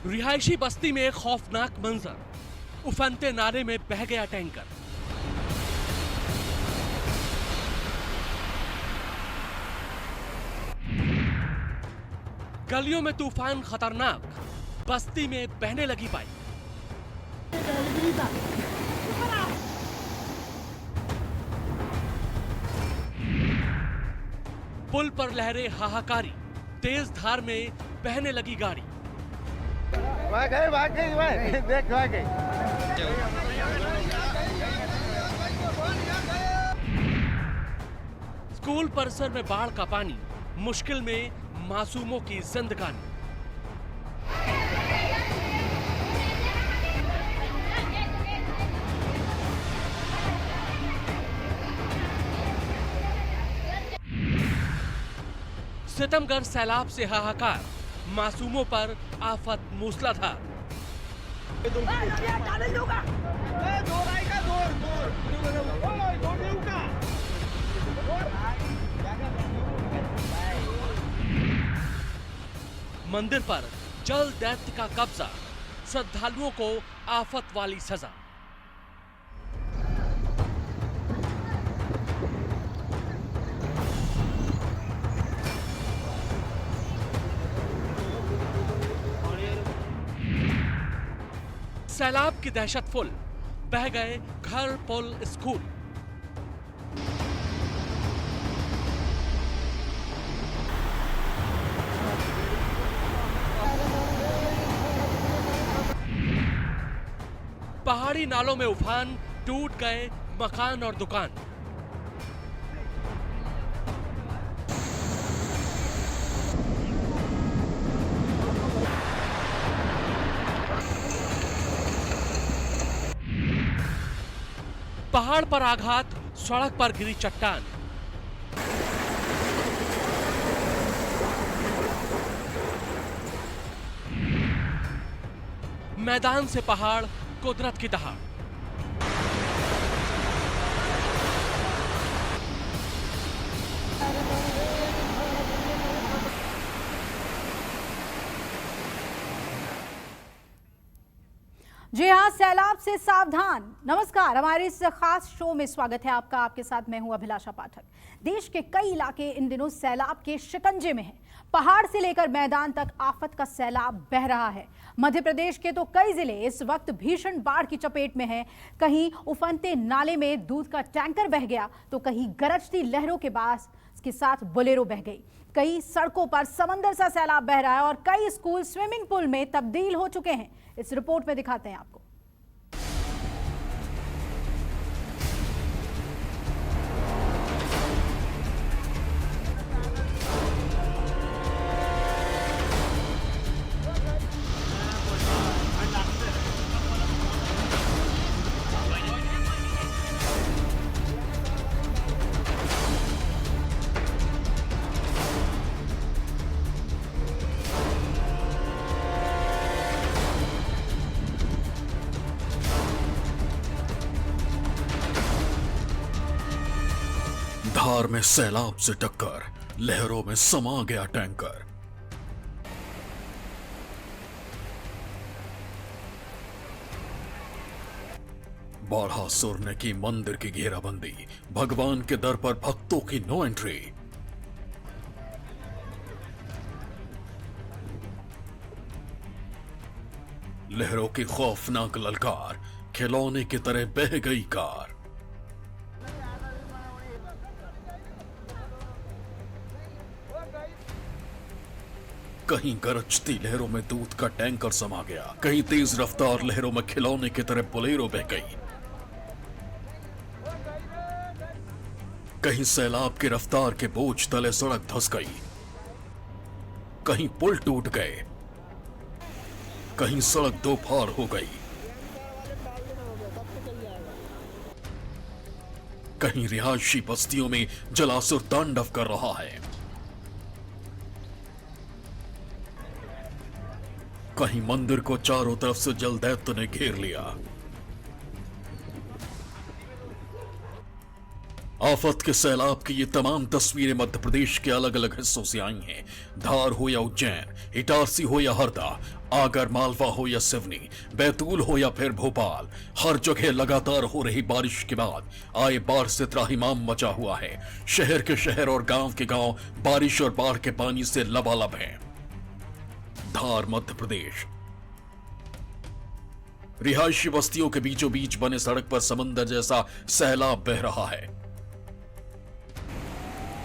रिहायशी बस्ती में खौफनाक मंजर, उफनते नाले में बह गया टैंकर। गलियों में तूफान खतरनाक, बस्ती में बहने लगी पाइप। पुल पर लहरे हाहाकारी, तेज धार में बहने लगी गाड़ी। स्कूल परिसर में बाढ़ का पानी, मुश्किल में मासूमों की जिंदगानी। सितमगढ़ सैलाब से हाहाकार, मासूमों पर आफत मूसलाधार। मंदिर पर जल दैत्य का कब्जा, श्रद्धालुओं को आफत वाली सजा। सैलाब की दहशत फुल, बह गए घर, पुल, स्कूल। पहाड़ी नालों में उफान, टूट गए मकान और दुकान। पहाड़ पर आघात, सड़क पर गिरी चट्टान। मैदान से पहाड़, कुदरत की दहाड़। जी हाँ, सैलाब से सावधान। नमस्कार, हमारे इस खास शो में स्वागत है आपका। आपके साथ मैं हूं अभिलाषा पाठक। देश के कई इलाके इन दिनों सैलाब के शिकंजे में हैं। पहाड़ से लेकर मैदान तक आफत का सैलाब बह रहा है। मध्य प्रदेश के तो कई जिले इस वक्त भीषण बाढ़ की चपेट में हैं। कहीं उफनते नाले में दूध का टैंकर बह गया, तो कहीं गरजती लहरों के साथ बोलेरो बह गई। कई सड़कों पर समंदर सा सैलाब बह रहा है और कई स्कूल स्विमिंग पूल में तब्दील हो चुके हैं। इस रिपोर्ट में दिखाते हैं आपको। धार में सैलाब से टक्कर, लहरों में समा गया टैंकर। बाढ़ासुर ने की मंदिर की घेराबंदी, भगवान के दर पर भक्तों की नो एंट्री। लहरों की खौफनाक ललकार, खिलौने की तरह बह गई कार। कहीं गरजती लहरों में दूध का टैंकर समा गया, कहीं तेज रफ्तार लहरों में खिलौने की तरह बोलेरो बह गई। कहीं सैलाब की रफ्तार के बोझ तले सड़क धंस गई, कहीं पुल टूट गए, कहीं सड़क दो फाड़ हो गई, कहीं रिहायशी बस्तियों में जलासुर तांडव कर रहा है, कहीं मंदिर को चारों तरफ से जल दैत्य ने घेर लिया। आफत के सैलाब की ये तमाम तस्वीरें मध्य प्रदेश के अलग अलग हिस्सों से आई हैं। धार हो या उज्जैन, इटारसी हो या हरदा, आगर मालवा हो या सिवनी, बैतूल हो या फिर भोपाल, हर जगह लगातार हो रही बारिश के बाद आए बाढ़ से त्राहिमाम मचा हुआ है। शहर के शहर और गांव के गांव बारिश और बाढ़ के पानी से लबालब हैं। धार मध्य प्रदेश। रिहायशी बस्तियों के बीचों बीच बने सड़क पर समंदर जैसा सैलाब बह रहा है।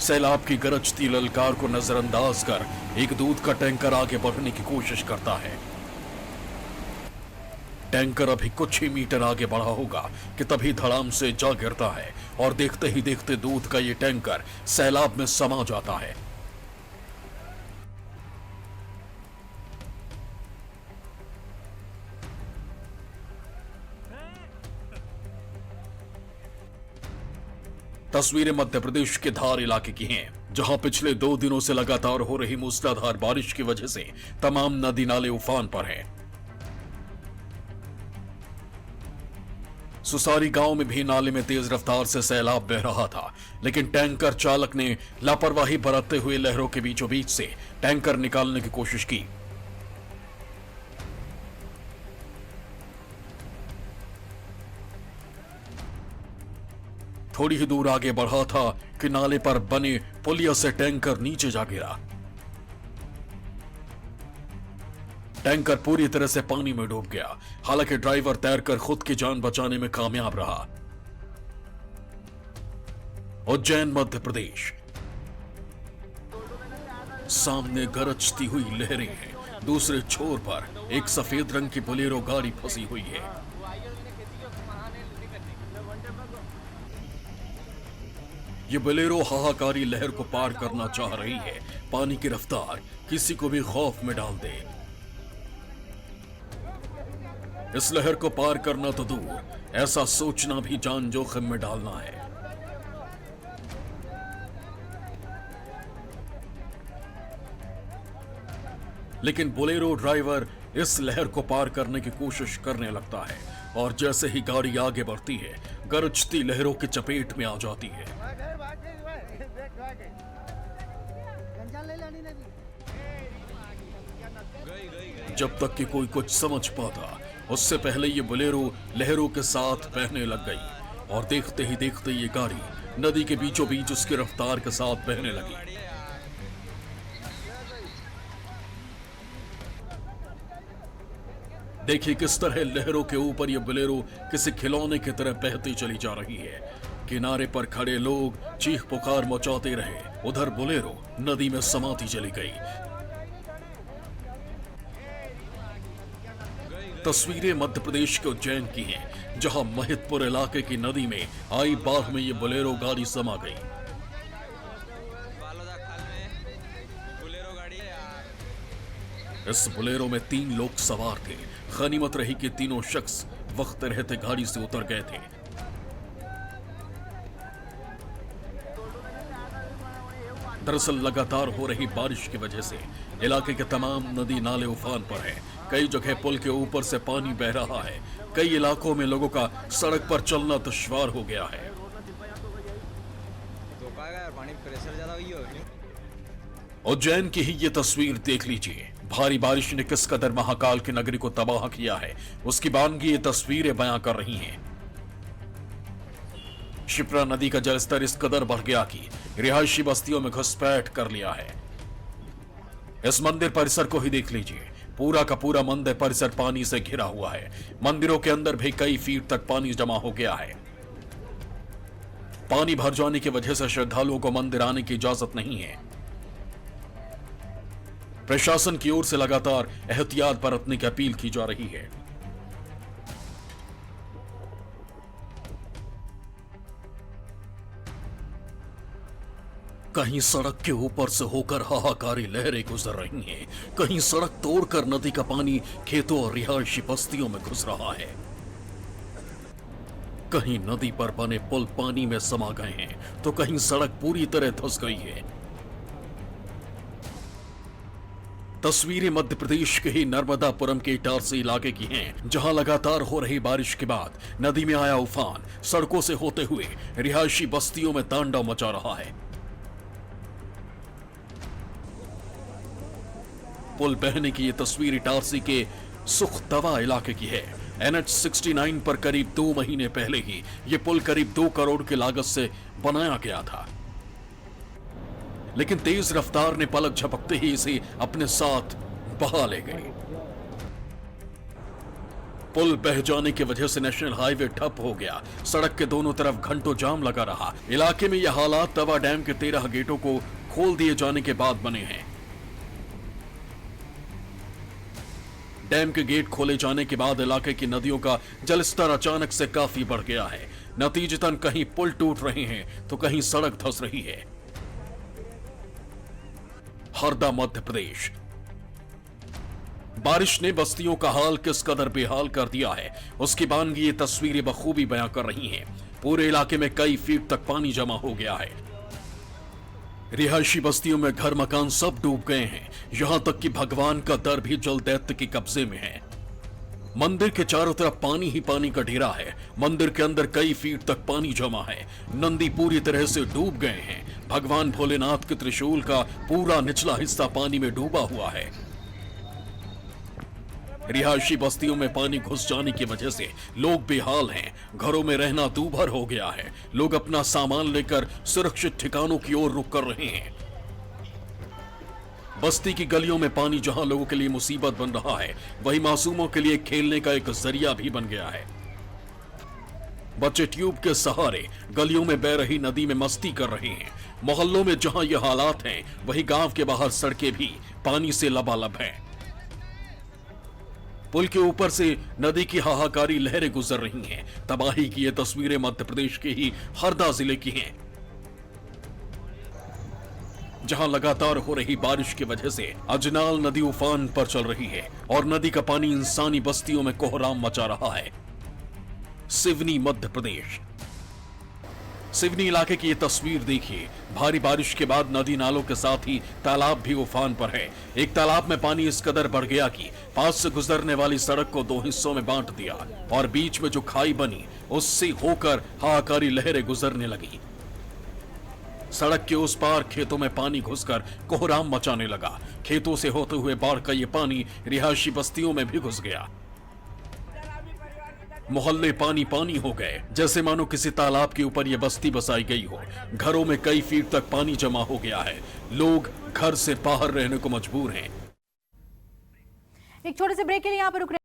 सैलाब की गरजती ललकार को नजरअंदाज कर एक दूध का टैंकर आगे बढ़ने की कोशिश करता है। टैंकर अभी कुछ ही मीटर आगे बढ़ा होगा कि तभी धड़ाम से जा गिरता है और देखते ही देखते दूध का ये टैंकर सैलाब में समा जाता है। तस्वीरें मध्य प्रदेश के धार इलाके की हैं, जहां पिछले 2 दिनों से लगातार हो रही मूसलाधार बारिश की वजह से तमाम नदी नाले उफान पर हैं। सुसारी गांव में भी नाले में तेज रफ्तार से सैलाब बह रहा था, लेकिन टैंकर चालक ने लापरवाही बरतते हुए लहरों के बीचों बीच से टैंकर निकालने की कोशिश की। थोड़ी ही दूर आगे बढ़ा था कि नाले पर बने पुलिया से टैंकर नीचे जा गिरा। टैंकर पूरी तरह से पानी में डूब गया। हालांकि ड्राइवर तैरकर खुद की जान बचाने में कामयाब रहा। उज्जैन मध्य प्रदेश। सामने गरजती हुई लहरें हैं। दूसरे छोर पर एक सफेद रंग की बोलेरो गाड़ी फंसी हुई है। ये बोलेरो हाहाकारी लहर को पार करना चाह रही है। पानी की रफ्तार किसी को भी खौफ में डाल दे। इस लहर को पार करना तो दूर, ऐसा सोचना भी जान जोखिम में डालना है। लेकिन बोलेरो ड्राइवर इस लहर को पार करने की कोशिश करने लगता है और जैसे ही गाड़ी आगे बढ़ती है, गरजती लहरों की चपेट में आ जाती है। जब तक कि कोई कुछ समझ पाता, उससे पहले ये बोलेरो लहरों के साथ बहने लग गई और देखते ही देखते ये गाड़ी नदी के बीचों बीच उसकी रफ्तार के साथ बहने लगी। देखिए किस तरह लहरों के ऊपर ये बोलेरो किसी खिलौने की तरह बहती चली जा रही है। किनारे पर खड़े लोग चीख पुकार मचाते रहे, उधर बोलेरो नदी में समाती चली गई। तस्वीरें मध्य प्रदेश के उज्जैन की हैं, जहां महितपुर इलाके की नदी में आई बाढ़ में ये बोलेरो गाड़ी समा गई। इस बोलेरो में 3 लोग सवार थे। गनीमत रही कि तीनों शख्स वक्त रहते गाड़ी से उतर गए थे। दरअसल लगातार हो रही बारिश की वजह से इलाके के तमाम नदी नाले उफान पर हैं। कई जगह पुल के ऊपर से पानी बह रहा है। कई इलाकों में लोगों का सड़क पर चलना दुश्वार हो गया है। उज्जैन की ही ये तस्वीर देख लीजिए। भारी बारिश ने किस कदर महाकाल की नगरी को तबाह किया है, उसकी बानगी ये तस्वीरें बयां कर रही हैं। शिप्रा नदी का जलस्तर इस कदर बढ़ गया कि रिहायशी बस्तियों में घुसपैठ कर लिया है। इस मंदिर परिसर को ही देख लीजिए। पूरा का पूरा मंदिर परिसर पानी से घिरा हुआ है। मंदिरों के अंदर भी कई फीट तक पानी जमा हो गया है। पानी भर जाने की वजह से श्रद्धालुओं को मंदिर आने की इजाजत नहीं है। प्रशासन की ओर से लगातार एहतियात बरतने की अपील की जा रही है। कहीं सड़क के ऊपर से होकर हाहाकारी लहरें गुजर रही हैं, कहीं सड़क तोड़कर नदी का पानी खेतों और रिहायशी बस्तियों में घुस रहा है, कहीं नदी पर बने पुल पानी में समा गए हैं, तो कहीं सड़क पूरी तरह धंस गई है। तस्वीरें मध्य प्रदेश के ही नर्मदापुरम के इटारसी इलाके की हैं, जहां लगातार हो रही बारिश के बाद नदी में आया उफान सड़कों से होते हुए रिहायशी बस्तियों में तांडव मचा रहा है। पुल बहने की ये तस्वीर इटारसी के सुखतवा इलाके की है। NH 69 पर करीब 2 महीने पहले ही ये पुल करीब 2 करोड़ की लागत से बनाया गया था, लेकिन तेज रफ्तार ने पलक झपकते ही इसे अपने साथ बहा ले गई। पुल बह जाने की वजह से नेशनल हाईवे ठप हो गया। सड़क के दोनों तरफ घंटों जाम लगा रहा। इलाके में यह हालात तवा डैम के 13 गेटों को खोल दिए जाने के बाद बने हैं। डैम के गेट खोले जाने के बाद इलाके की नदियों का जलस्तर अचानक से काफी बढ़ गया है। नतीजतन कहीं पुल टूट रहे हैं तो कहीं सड़क धंस रही है। हरदा मध्य प्रदेश। बारिश ने बस्तियों का हाल किस कदर बेहाल कर दिया है, उसकी बानगी ये तस्वीरें बखूबी बयां कर रही हैं। पूरे इलाके में कई फीट तक पानी जमा हो गया है। रिहायशी बस्तियों में घर मकान सब डूब गए हैं। यहां तक कि भगवान का दर भी जल दैत्य के कब्जे में है। मंदिर के चारों तरफ पानी ही पानी का ढेरा है। मंदिर के अंदर कई फीट तक पानी जमा है। नंदी पूरी तरह से डूब गए हैं। भगवान भोलेनाथ के त्रिशूल का पूरा निचला हिस्सा पानी में डूबा हुआ है। रिहायशी बस्तियों में पानी घुस जाने की वजह से लोग बेहाल हैं। घरों में रहना दूभर हो गया है। लोग अपना सामान लेकर सुरक्षित ठिकानों की ओर रुख कर रहे हैं। बस्ती की गलियों में पानी जहां लोगों के लिए मुसीबत बन रहा है, वहीं मासूमों के लिए खेलने का एक जरिया भी बन गया है। बच्चे ट्यूब के सहारे गलियों में बह रही नदी में मस्ती कर रहे हैं। मोहल्लों में जहां ये हालात हैं, वहीं गांव के बाहर सड़कें भी पानी से लबालब हैं। पुल के ऊपर से नदी की हाहाकारी लहरें गुजर रही हैं। तबाही की ये तस्वीरें मध्य प्रदेश के ही हरदा जिले की हैं, जहां लगातार हो रही बारिश की वजह से अजनाल नदी उफान पर चल रही है और नदी का पानी इंसानी बस्तियों में कोहराम मचा रहा है। सिवनी मध्य प्रदेश। सिवनी इलाके की ये तस्वीर देखिए। भारी बारिश के बाद नदी नालों के साथ ही तालाब भी उफान पर है। एक तालाब में पानी इस कदर बढ़ गया कि पास से गुजरने वाली सड़क को 2 हिस्सों में बांट दिया और बीच में जो खाई बनी उससे होकर हाहाकारी लहरें गुजरने लगी। सड़क के उस पार खेतों में पानी घुसकर कोहराम मचाने लगा। खेतों से होते हुए बाढ़ का ये पानी रिहायशी बस्तियों में भी घुस गया। मोहल्ले पानी पानी हो गए, जैसे मानो किसी तालाब के ऊपर यह बस्ती बसाई गई हो। घरों में कई फीट तक पानी जमा हो गया है। लोग घर से बाहर रहने को मजबूर हैं। एक छोटे से ब्रेक के लिए यहाँ पर रुक रहे हैं।